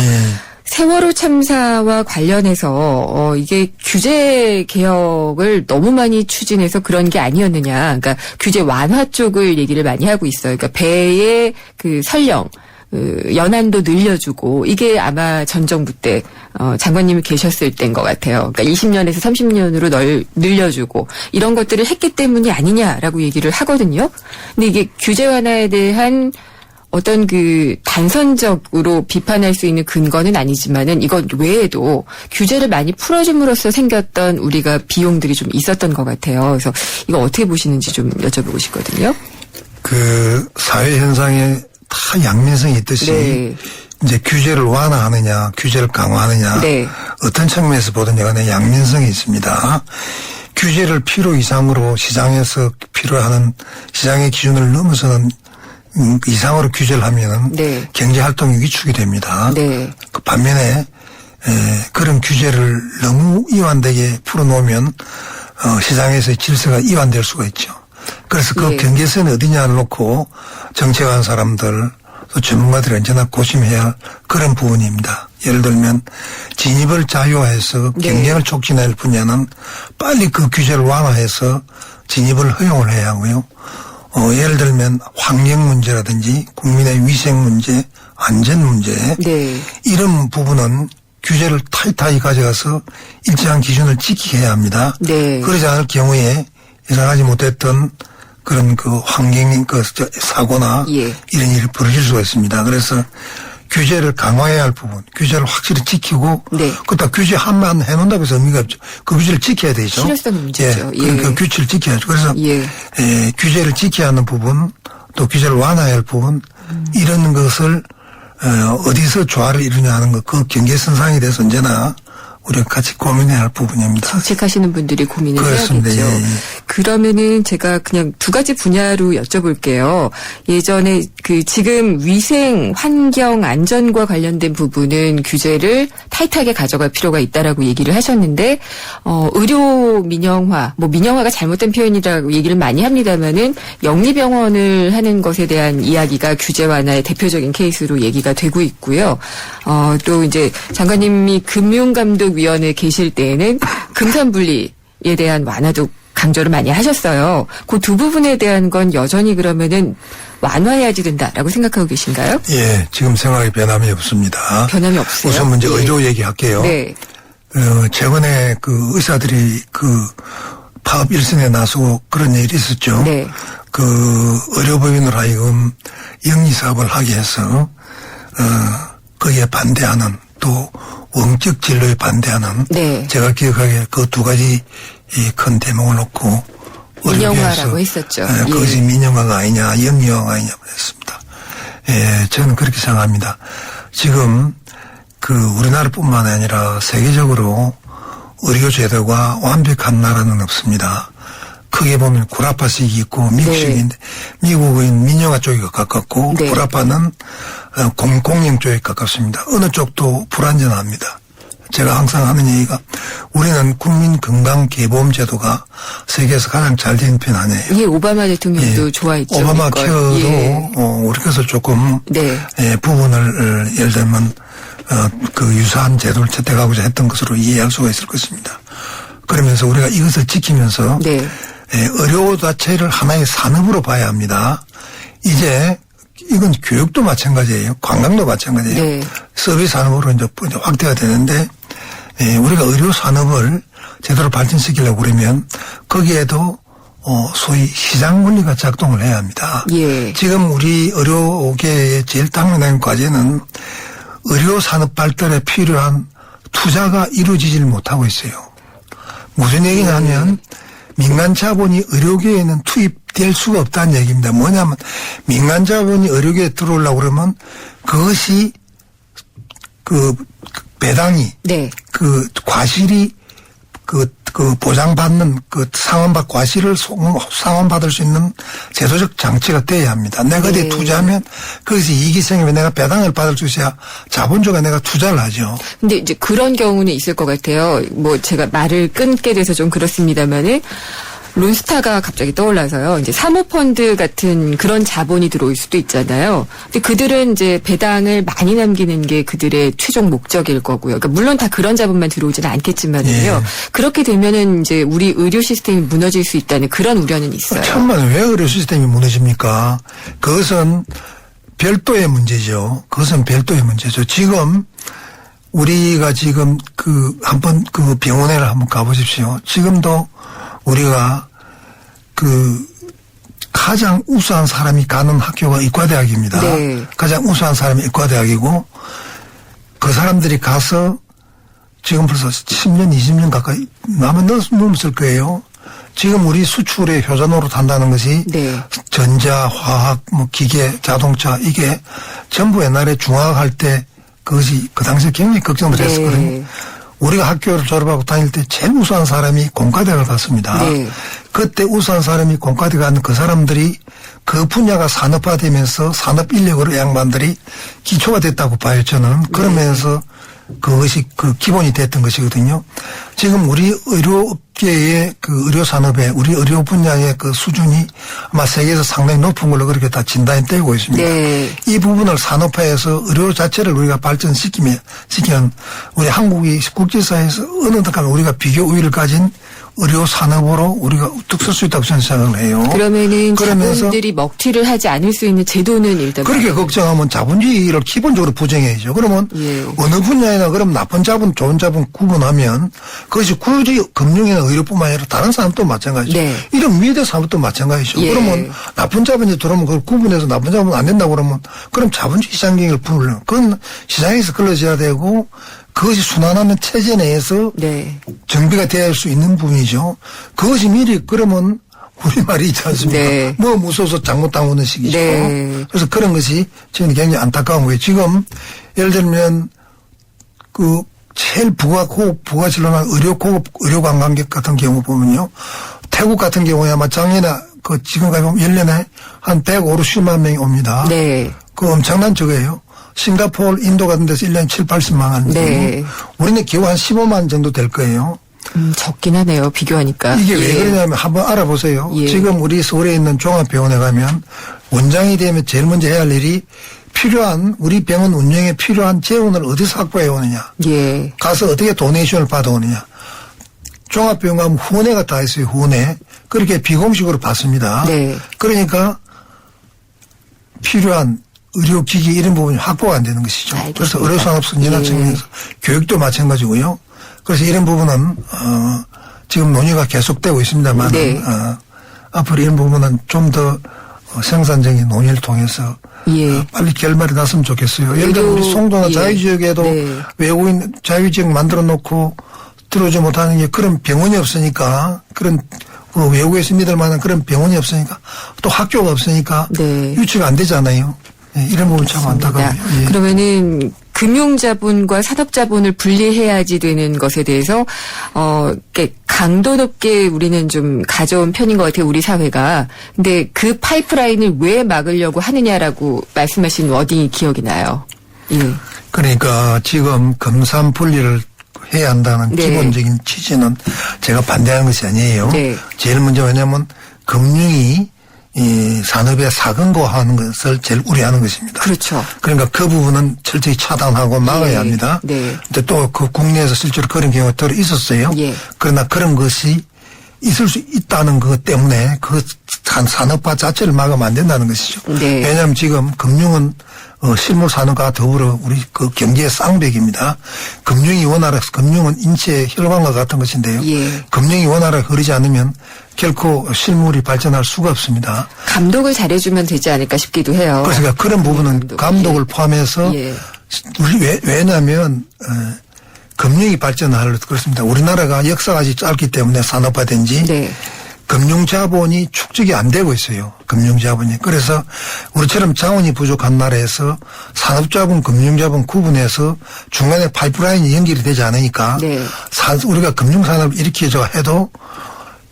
세월호 참사와 관련해서 이게 규제 개혁을 너무 많이 추진해서 그런 게 아니었느냐. 그러니까 규제 완화 쪽을 얘기를 많이 하고 있어요. 그러니까 배의 그 선령 연한도 늘려주고 이게 아마 전 정부 때 장관님이 계셨을 때인 것 같아요. 그러니까 20년에서 30년으로 늘려주고 이런 것들을 했기 때문이 아니냐라고 얘기를 하거든요. 근데 이게 규제 완화에 대한 어떤 그 단선적으로 비판할 수 있는 근거는 아니지만은 이것 외에도 규제를 많이 풀어줌으로써 생겼던 우리가 비용들이 좀 있었던 것 같아요. 그래서 이거 어떻게 보시는지 좀 여쭤보고 싶거든요. 그 사회 현상에 다 양면성이 있듯이 네. 이제 규제를 완화하느냐, 규제를 강화하느냐, 네. 어떤 측면에서 보든지 간에 양면성이 있습니다. 규제를 필요 이상으로 시장에서 필요하는 시장의 기준을 넘어서는 이상으로 규제를 하면은 네. 경제 활동이 위축이 됩니다. 네. 그 반면에 그런 규제를 너무 이완되게 풀어놓으면 시장에서의 질서가 이완될 수가 있죠. 그래서 그 예. 경계선이 어디냐를 놓고 정책하는 사람들 또 전문가들이 언제나 고심해야 할 그런 부분입니다. 예를 들면 진입을 자유화해서 네. 경쟁을 촉진할 분야는 빨리 그 규제를 완화해서 진입을 허용을 해야 하고요. 예를 들면 환경 문제라든지 국민의 위생 문제, 안전 문제 네. 이런 부분은 규제를 타이트하게 가져가서 일정한 기준을 지키게 해야 합니다. 네. 그러지 않을 경우에 예상하지 못했던 그런 그 환경 사고나 예. 이런 일이 벌어질 수가 있습니다. 그래서 규제를 강화해야 할 부분, 규제를 확실히 지키고 네. 그렇다 규제 한만 해놓는다고 해서 의미가 없죠. 그 규제를 지켜야 되죠. 실효성 문제죠. 예. 예. 그 규칙을 지켜야죠. 그래서 예. 규제를 지켜야 하는 부분 또 규제를 완화해야 할 부분 이런 것을 어디서 조화를 이루냐 하는 것 그 경계선상에 대해서 언제나 우리가 같이 고민해야 할 부분입니다. 정책하시는 분들이 고민을 그렇습니다. 해야겠죠. 예, 예. 그러면은 제가 그냥 두 가지 분야로 여쭤볼게요. 예전에 그 지금 위생, 환경, 안전과 관련된 부분은 규제를 타이트하게 가져갈 필요가 있다라고 얘기를 하셨는데, 의료 민영화, 뭐 민영화가 잘못된 표현이라고 얘기를 많이 합니다만은 영리병원을 하는 것에 대한 이야기가 규제 완화의 대표적인 케이스로 얘기가 되고 있고요. 또 이제 장관님이 금융감독위원회에 계실 때에는 금산분리에 대한 완화도 강조를 많이 하셨어요. 그 두 부분에 대한 건 여전히 그러면은 완화해야지 된다라고 생각하고 계신가요? 예, 지금 생각에 변함이 없습니다. 변함이 없어요. 우선 먼저 예. 의료 얘기할게요. 네. 최근에 그 의사들이 그 파업 일선에 나서고 그런 일이 있었죠. 네. 그 의료법인으로 하여금 영리사업을 하게 해서 거기에 반대하는 또 원격 진로에 반대하는 네. 제가 기억하기에 그 두 가지 이 큰 대목을 놓고 민영화라고 했었죠. 예. 그것이 민영화가 아니냐 영리화가 아니냐 그랬습니다. 예, 저는 그렇게 생각합니다. 지금 그 우리나라뿐만 아니라 세계적으로 의료 제도가 완벽한 나라는 없습니다. 크게 보면 구라파식이 있고 미국식인데 미국은 민영화 쪽이 가깝고 네. 구라파는 공영 쪽에 가깝습니다. 어느 쪽도 불안전합니다. 제가 항상 하는 얘기가 우리는 국민건강계보험 제도가 세계에서 가장 잘 된 편 아니에요. 예, 오바마 대통령도 좋아했죠. 오바마 이걸. 케어도 예. 우리께서 조금 네. 부분을 예를 들면 그 유사한 제도를 채택하고자 했던 것으로 이해할 수가 있을 것입니다. 그러면서 우리가 이것을 지키면서 네. 의료 자체를 하나의 산업으로 봐야 합니다. 이제 이건 교육도 마찬가지예요. 관광도 마찬가지예요. 네. 서비스 산업으로 이제 확대가 되는데 우리가 의료 산업을 제대로 발전시키려고 그러면 거기에도 소위 시장 원리가 작동을 해야 합니다. 예. 지금 우리 의료계의 제일 당면한 과제는 의료 산업 발달에 필요한 투자가 이루어지질 못하고 있어요. 무슨 얘기냐면 민간 자본이 의료계에는 투입될 수가 없다는 얘기입니다. 뭐냐면 민간 자본이 의료계에 들어오려고 그러면 그것이 그 배당이 네. 그 과실이 그 보장받는 그 과실을 상환받을 수 있는 제도적 장치가 돼야 합니다. 내가 어디에 네. 투자하면 거기서 이익이 생기면 내가 배당을 받을 수 있어야 자본주가 내가 투자를 하죠. 근데 이제 그런 경우는 있을 것 같아요. 뭐 제가 말을 끊게 돼서 좀 그렇습니다만은 론스타가 갑자기 떠올라서요. 이제 사모펀드 같은 그런 자본이 들어올 수도 있잖아요. 근데 그들은 이제 배당을 많이 남기는 게 그들의 최종 목적일 거고요. 그러니까 물론 다 그런 자본만 들어오지는 않겠지만요. 예. 그렇게 되면은 이제 우리 의료 시스템이 무너질 수 있다는 그런 우려는 있어요. 천만 왜 의료 시스템이 무너집니까? 그것은 별도의 문제죠. 그것은 별도의 문제죠. 지금 우리가 지금 한번 병원에를 한번 가보십시오. 지금도 우리가 가장 우수한 사람이 가는 학교가 이과대학입니다. 네. 가장 우수한 사람이 이과대학이고 그 사람들이 가서 지금 벌써 10년, 20년 가까이 넘었을 거예요. 지금 우리 수출의 효자 노릇한다는 것이 네. 전자, 화학, 뭐 기계, 자동차 이게 전부 옛날에 중화할 때 그것이 그 당시에 굉장히 걱정을 네. 했었거든요. 우리가 학교를 졸업하고 다닐 때 제일 우수한 사람이 공과대학을 갔습니다. 네. 그때 우수한 사람이 공과대 가는 그 사람들이 그 분야가 산업화되면서 산업 인력으로 양반들이 기초가 됐다고 봐요, 저는. 그러면서 그것이 그 기본이 됐던 것이거든요. 지금 우리 의료업계의 그 의료산업의 우리 의료 분야의 그 수준이 아마 세계에서 상당히 높은 걸로 그렇게 다 진단이 되고 있습니다. 네. 이 부분을 산업화해서 의료 자체를 우리가 발전시키면 우리 한국이 국제사회에서 어느 덕간 우리가 비교 우위를 가진 의료 산업으로 우리가 우뚝 설 수 있다고 저는 생각을 해요. 그러면은 그러면서 자본들이 먹튀를 하지 않을 수 있는 제도는 일단 그렇게 걱정하면 자본주의를 기본적으로 부정해야죠. 그러면 예. 어느 분야에나 그럼 나쁜 자본, 좋은 자본 구분하면 그것이 굳이 금융이나 의료뿐만 아니라 다른 산업도 마찬가지죠. 네. 이런 미대 산업도 마찬가지죠. 예. 그러면 나쁜 자본이 들어오면 그걸 구분해서 나쁜 자본 안 된다고 그러면 그럼 자본주의 시장 경영을 풀려면 그건 시장에서 걸러져야 되고 그것이 순환하는 체제 내에서 네. 정비가 될 수 있는 부분이죠. 그것이 미리 그러면 우리말이 있지 않습니까? 네. 뭐 무서워서 잘못당하는 식이죠. 네. 그래서 그런 것이 저는 굉장히 안타까운 거예요. 지금 예를 들면 그 제일 부가질러난 고급 의료 관광객 같은 경우 보면요. 태국 같은 경우에 아마 작년에 그 지금까지 보면 1년에 한 150만 명이 옵니다. 네. 그 엄청난 적이에요. 싱가포르, 인도 같은 데서 1년에 7, 80만 원. 네. 우리는 겨우 한 15만 정도 될 거예요. 적긴 하네요. 비교하니까. 이게 왜 예. 그러냐면 한번 알아보세요. 예. 지금 우리 서울에 있는 종합병원에 가면 원장이 되면 제일 먼저 해야 할 일이 필요한 우리 병원 운영에 필요한 재원을 어디서 확보해 오느냐. 예. 가서 어떻게 도네이션을 받아오느냐. 종합병원 가면 후원회가 다 있어요. 후원회. 그렇게 비공식으로 받습니다. 네. 그러니까 필요한 의료기기 이런 부분이 확보가 안 되는 것이죠. 알겠습니다. 그래서 의료산업 선진화 예. 측면에서 교육도 마찬가지고요. 그래서 이런 부분은 지금 논의가 계속되고 있습니다만 네. 앞으로 이런 부분은 좀 더 생산적인 논의를 통해서 예. 빨리 결말이 났으면 좋겠어요. 예를 들어 우리 송도나 예. 자유지역에도 네. 외국인 자유지역 만들어 놓고 들어오지 못하는 게 그런 병원이 없으니까 그런 그 외국에서 믿을 만한 그런 병원이 없으니까 또 학교가 없으니까 네. 유치가 안 되잖아요. 예, 이런 부분 참 안타까워요. 예. 그러면은 금융자본과 산업자본을 분리해야지 되는 것에 대해서 이렇게 강도 높게 우리는 좀 가져온 편인 것 같아요. 우리 사회가. 근데 그 파이프라인을 왜 막으려고 하느냐라고 말씀하신 워딩이 기억이 나요. 예. 그러니까 지금 금산 분리를 해야 한다는 네. 기본적인 취지는 제가 반대하는 것이 아니에요. 네. 제일 먼저 왜냐하면 금융이 이 산업의 사근고하는 것을 제일 우려하는 것입니다. 그렇죠. 그러니까 그 부분은 철저히 차단하고 막아야 예. 합니다. 네. 근데 또 그 국내에서 실제로 그런 경우가 들어 있었어요. 예. 그러나 그런 것이 있을 수 있다는 것 때문에 그 산업화 자체를 막으면 안 된다는 것이죠. 네. 왜냐하면 지금 금융은 실물 산업과 더불어 우리 그 경제의 쌍벽입니다. 금융이 원활해서 금융은 인체의 혈관과 같은 것인데요. 예. 금융이 원활하게 흐르지 않으면 결코 실물이 발전할 수가 없습니다. 감독을 잘해주면 되지 않을까 싶기도 해요. 그러니까 그런 부분은 감독을 포함해서 예. 우리 왜냐하면 금융이 발전할 그렇습니다. 우리나라가 역사가 아직 짧기 때문에 산업화된 지 네. 금융자본이 축적이 안 되고 있어요. 금융자본이. 그래서 우리처럼 자원이 부족한 나라에서 산업자본, 금융자본 구분해서 중간에 파이프라인이 연결이 되지 않으니까 네. 우리가 금융산업을 일으키자 해도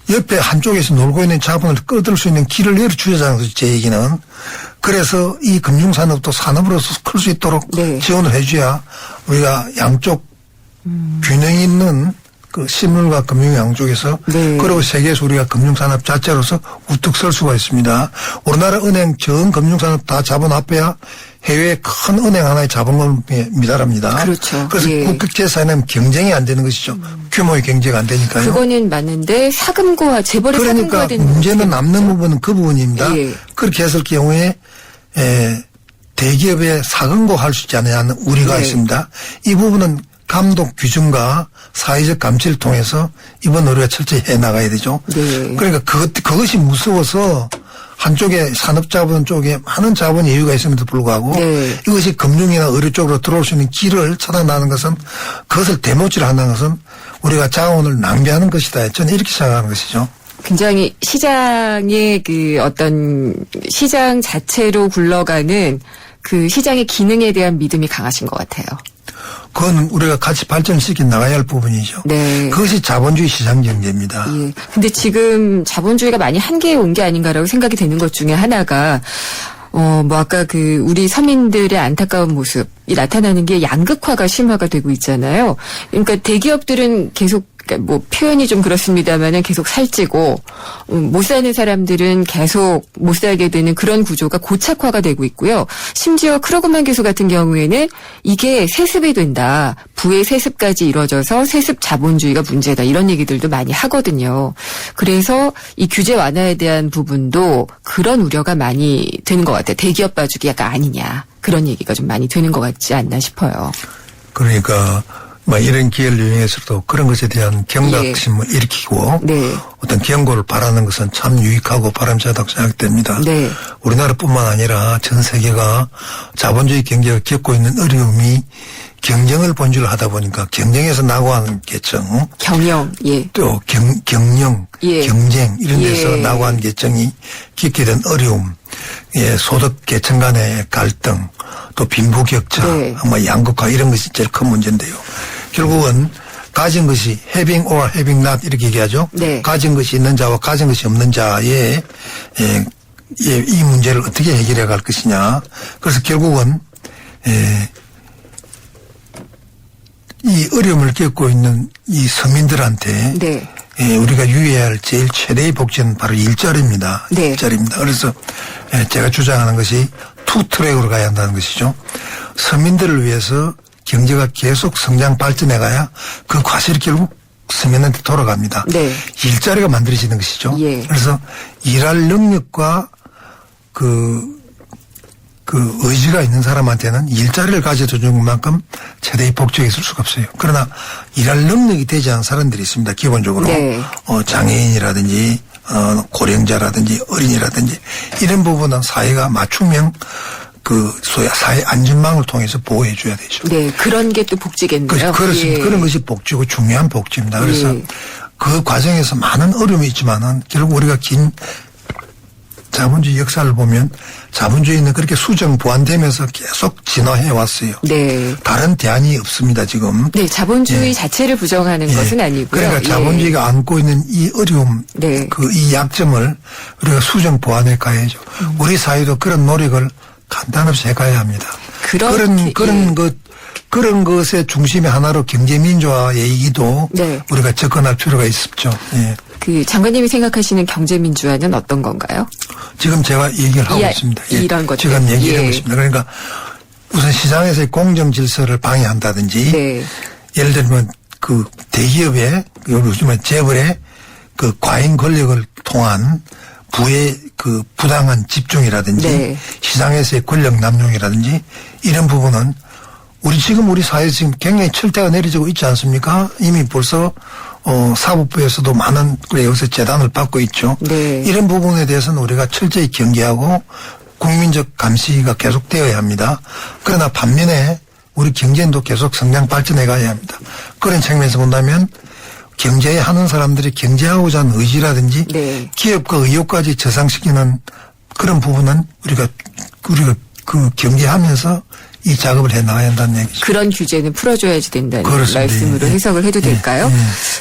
옆에 한쪽에서 놀고 있는 자본을 끌어들 수 있는 길을 열어주자는 거죠. 제 얘기는. 그래서 이 금융산업도 산업으로서 클 수 있도록 네. 지원을 해줘야 우리가 양쪽 균형 있는 그 실물과 금융 양쪽에서 네. 그리고 세계에서 우리가 금융산업 자체로서 우뚝 설 수가 있습니다. 우리나라 은행 전 금융산업 다 자본 앞에야 해외 큰 은행 하나의 자본금에 미달합니다. 그렇죠. 그래서 예. 국격재산은 경쟁이 안 되는 것이죠. 규모의 경제가 안 되니까요. 그거는 맞는데 사금고와 재벌의 그러니까 사금고가 되는 문제는 문제죠. 남는 부분은 그 부분입니다. 예. 그렇게 했을 경우에 대기업에 사금고 할 수 있지 않느냐는 우려가 네. 있습니다. 이 부분은 감독 규정과 사회적 감시를 통해서 이번 우리가 철저히 해 나가야 되죠. 네. 그러니까 그것이 무서워서 한쪽에 산업자본 쪽에 많은 자본 여유가 있음에도 불구하고 네. 이것이 금융이나 의료 쪽으로 들어올 수 있는 길을 차단하는 것은 그것을 대모치를 하는 것은 우리가 자원을 낭비하는 것이다. 저는 이렇게 생각하는 것이죠. 굉장히 시장의 그 어떤 시장 자체로 굴러가는 그 시장의 기능에 대한 믿음이 강하신 것 같아요. 그건 우리가 같이 발전시켜 나가야 할 부분이죠. 네. 그것이 자본주의 시장 경제입니다. 예. 근데 지금 자본주의가 많이 한계에 온 게 아닌가라고 생각이 되는 것 중에 하나가 뭐 아까 그 우리 서민들의 안타까운 모습이 나타나는 게 양극화가 심화가 되고 있잖아요. 그러니까 대기업들은 계속 그러니까 뭐 표현이 좀 그렇습니다만은 계속 살찌고 못 사는 사람들은 계속 못 살게 되는 그런 구조가 고착화가 되고 있고요. 심지어 크로그만 교수 같은 경우에는 이게 세습이 된다. 부의 세습까지 이루어져서 세습 자본주의가 문제다. 이런 얘기들도 많이 하거든요. 그래서 이 규제 완화에 대한 부분도 그런 우려가 많이 되는 것 같아요. 대기업 봐주기 약간 아니냐. 그런 얘기가 좀 많이 되는 것 같지 않나 싶어요. 그러니까 뭐 이런 기회를 이용해서도 그런 것에 대한 경각심을 일으키고 네. 어떤 경고를 바라는 것은 참 유익하고 바람직하다고 생각됩니다. 네. 우리나라뿐만 아니라 전 세계가 자본주의 경제가 겪고 있는 어려움이 경쟁을 본질로 하다 보니까 경쟁에서 나고하는 계층 경영, 예. 또 경영, 예. 경쟁 이런 데서 예. 나고하는 계층이 겪게 된 어려움, 예, 소득 계층 간의 갈등, 또 빈부격차, 네. 뭐 양극화 이런 것이 제일 큰 문제인데요. 결국은 가진 것이 having or having not 이렇게 얘기하죠. 네. 가진 것이 있는 자와 가진 것이 없는 자의 이 문제를 어떻게 해결해 갈 것이냐. 그래서 결국은 이 어려움을 겪고 있는 이 서민들한테 네. 우리가 유의해야 할 제일 최대의 복지는 바로 일자리입니다. 네. 일자리입니다. 그래서 제가 주장하는 것이 투 트랙으로 가야 한다는 것이죠. 서민들을 위해서 경제가 계속 성장 발전해 가야 그 과실이 결국 서민한테 돌아갑니다. 네. 일자리가 만들어지는 것이죠. 예. 그래서 일할 능력과 그 의지가 있는 사람한테는 일자리를 가져주는 만큼 최대의 복지가 있을 수가 없어요. 그러나 일할 능력이 되지 않은 사람들이 있습니다. 기본적으로. 네. 장애인이라든지 고령자라든지 어린이라든지 이런 부분은 사회가 맞춤형 소위 사회 안전망을 통해서 보호해 줘야 되죠. 네. 그런 게 또 복지겠네요. 그렇습니다. 예. 그런 것이 복지고 중요한 복지입니다. 그래서 예. 그 과정에서 많은 어려움이 있지만은 결국 우리가 긴 자본주의 역사를 보면 자본주의는 그렇게 수정 보완되면서 계속 진화해 왔어요. 네. 다른 대안이 없습니다, 지금. 네, 자본주의 예. 자체를 부정하는 예. 것은 아니고요. 그러니까 예. 자본주의가 안고 있는 이 어려움, 네. 이 약점을 우리가 수정 보완해 가야죠. 우리 사회도 그런 노력을 간단없이 해 가야 합니다. 그런 것의 중심의 하나로 경제민주화 얘기도 네. 우리가 접근할 필요가 있었죠. 예. 그 장관님이 생각하시는 경제민주화는 어떤 건가요? 지금 제가 얘기를 하고 있습니다. 예. 이런 것들. 지금 얘기를 예. 하고 있습니다. 그러니까 우선 시장에서의 공정 질서를 방해한다든지 네. 예를 들면 그 대기업의 요즘에 재벌의 그 과잉 권력을 통한 부의 그 부당한 집중이라든지 네. 시장에서의 권력 남용이라든지 이런 부분은 우리 사회에서 지금 굉장히 철퇴가 내려지고 있지 않습니까? 이미 벌써 사법부에서도 많은 여기서 재단을 받고 있죠. 네. 이런 부분에 대해서는 우리가 철저히 경계하고 국민적 감시가 계속되어야 합니다. 그러나 반면에 우리 경제도 계속 성장 발전해 가야 합니다. 그런 측면에서 본다면 경제에 하는 사람들이 경제하고자 하는 의지라든지 네. 기업과 의욕까지 저상시키는 그런 부분은 우리가 그 경계하면서 이 작업을 해 나가야 한다는 얘기죠. 그런 규제는 풀어줘야지 된다는 그렇습니다. 말씀으로 예. 해석을 해도 될까요?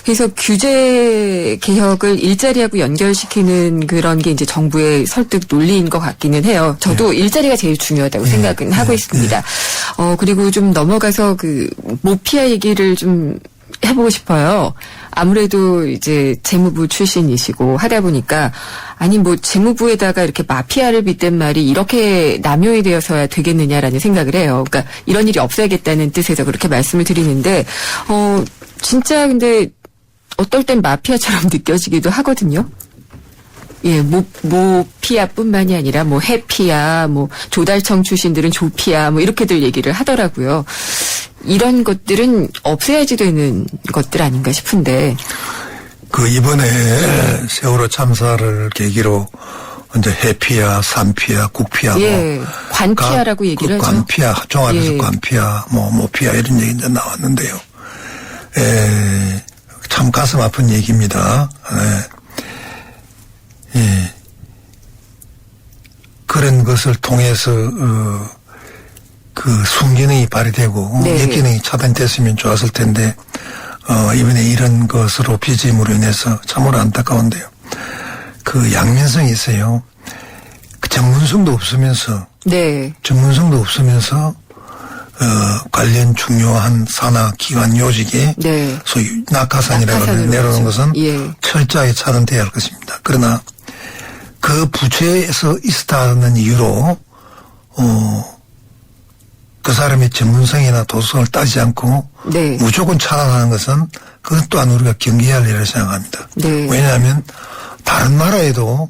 그래서 규제 개혁을 일자리하고 연결시키는 그런 게 이제 정부의 설득 논리인 것 같기는 해요. 저도 일자리가 제일 중요하다고 생각은 하고 있습니다. 그리고 좀 넘어가서 그 모피아 얘기를 좀 해보고 싶어요. 아무래도 이제 재무부 출신이시고 하다 보니까 아니 뭐 재무부에다가 이렇게 마피아를 빗댄 말이 이렇게 남용이 되어서야 되겠느냐라는 생각을 해요. 그러니까 이런 일이 없어야겠다는 뜻에서 그렇게 말씀을 드리는데 진짜 근데 어떨 땐 마피아처럼 느껴지기도 하거든요. 예, 모피아뿐만이 아니라 뭐 해피아, 뭐 조달청 출신들은 조피아, 뭐 이렇게들 얘기를 하더라고요. 이런 것들은 없애야지 되는 것들 아닌가 싶은데. 이번에 세월호 참사를 계기로 이제 해피아, 산피아, 국피아, 예. 관피아라고 얘기를 하죠. 관피아, 종합에서 예. 관피아, 모피아 이런 얘기 이제 나왔는데요. 참 가슴 아픈 얘기입니다. 예. 그런 것을 통해서 그 순기능이 발휘되고 네. 역기능이 차단됐으면 좋았을 텐데 이번에 이런 것으로 빚음으로 인해서 참으로 안타까운데요. 그 양면성이 있어요. 그 전문성도 없으면서 네. 관련 중요한 산하 기관 요직에 네. 소위 낙하산이라고 낙하산으로 내려오는 그렇죠. 것은 예. 철저하게 차단돼야 할 것입니다. 그러나 그 부처에서 있었다는 이유로 그 사람의 전문성이나 도성을 따지지 않고 네. 무조건 차단하는 것은 그것 또한 우리가 경계해야 할 일이라고 생각합니다. 네. 왜냐하면 다른 나라에도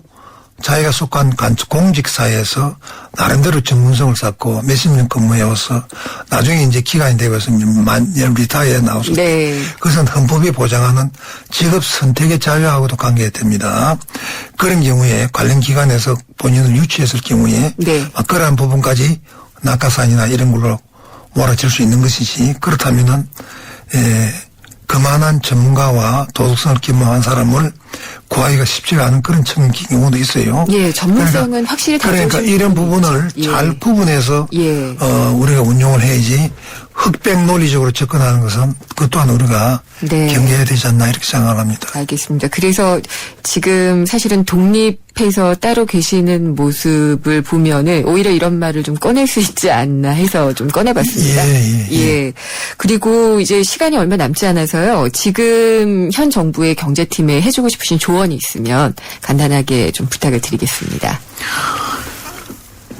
자기가 속한 공직사회에서 나름대로 전문성을 쌓고 몇십 년 근무해와서 나중에 이제 기간이 되어서 만년 리타이어에 나와서 네. 그것은 헌법이 보장하는 직업 선택의 자유하고도 관계됩니다. 그런 경우에 관련 기관에서 본인을 유치했을 경우에 네. 그러한 부분까지 낙하산이나 이런 걸로 몰아칠 수 있는 것이지 그렇다면은 그만한 전문가와 도덕성을 겸허한 사람을 구하기가 쉽지가 않은 그런 경우도 있어요. 예, 전문성은 확실히 그러니까 다르죠. 이런 부분을 예. 잘 구분해서 예. 우리가 운용을 해야지 흑백 논리적으로 접근하는 것은 그것 또한 우리가 네. 경계해야 되지 않나 이렇게 생각합니다. 알겠습니다. 그래서 지금 사실은 독립해서 따로 계시는 모습을 보면은 오히려 이런 말을 좀 꺼낼 수 있지 않나 해서 좀 꺼내봤습니다. 예. 그리고 이제 시간이 얼마 남지 않아서요. 지금 현 정부의 경제팀에 해주고 싶으신 조언이 있으면 간단하게 좀 부탁을 드리겠습니다.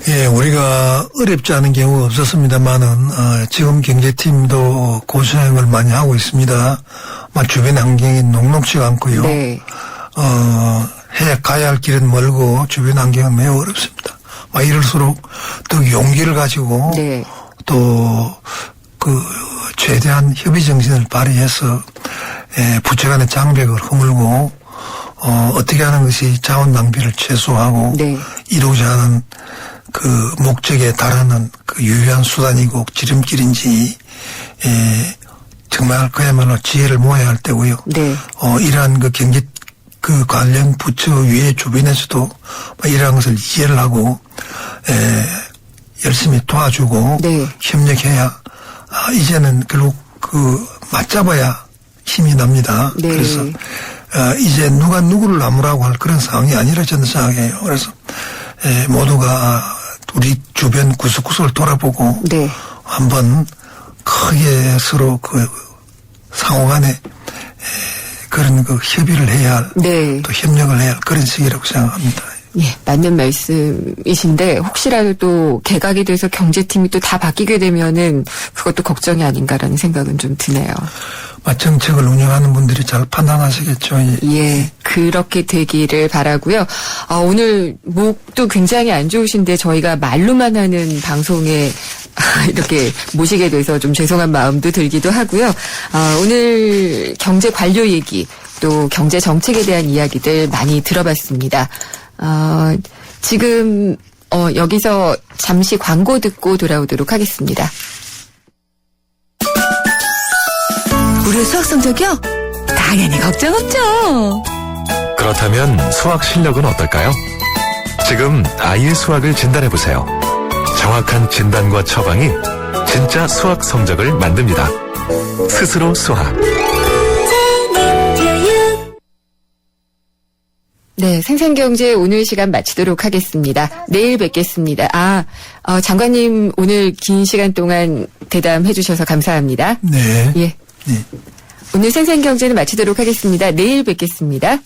예, 우리가 어렵지 않은 경우가 없었습니다만은 지금 경제팀도 고생을 많이 하고 있습니다. 주변 환경이 녹록지가 않고요. 네. 가야 할 길은 멀고 주변 환경은 매우 어렵습니다. 이럴수록 더 용기를 가지고 네. 또 최대한 협의 정신을 발휘해서 부처 간의 장벽을 허물고 어떻게 하는 것이 자원 낭비를 최소화하고 네. 이루고자 하는 그 목적에 달하는 그 유일한 수단이고 지름길인지 정말 그야말로 지혜를 모아야 할 때고요. 네. 이러한 그 경제 그 관련 부처 위에 주변에서도 이러한 것을 이해를 하고 열심히 도와주고 네. 협력해야 이제는 결국 맞잡아야 힘이 납니다. 네. 그래서 이제 누가 누구를 나무라고 할 그런 상황이 아니라 저는 생각해요. 그래서 모두가 우리 주변 구석구석을 돌아보고 네. 한번 크게 서로 상호간에 그런 협의를 해야 할, 네. 또 협력을 해야 할 그런 시기라고 생각합니다. 예, 맞는 말씀이신데 혹시라도 또 개각이 돼서 경제팀이 또 다 바뀌게 되면은 그것도 걱정이 아닌가라는 생각은 좀 드네요. 정책을 운영하는 분들이 잘 판단하시겠죠. 예, 그렇게 되기를 바라고요. 오늘 목도 굉장히 안 좋으신데 저희가 말로만 하는 방송에 이렇게 모시게 돼서 좀 죄송한 마음도 들기도 하고요. 오늘 경제 관료 얘기 또 경제 정책에 대한 이야기들 많이 들어봤습니다. 지금 여기서 잠시 광고 듣고 돌아오도록 하겠습니다. 우리 수학 성적이요? 당연히 걱정 없죠. 그렇다면 수학 실력은 어떨까요? 지금 아이의 수학을 진단해보세요. 정확한 진단과 처방이 진짜 수학 성적을 만듭니다. 스스로 수학. 네, 생생경제 오늘 시간 마치도록 하겠습니다. 내일 뵙겠습니다. 장관님 오늘 긴 시간 동안 대담해 주셔서 감사합니다. 네. 예. 네. 오늘 생생경제는 마치도록 하겠습니다. 내일 뵙겠습니다.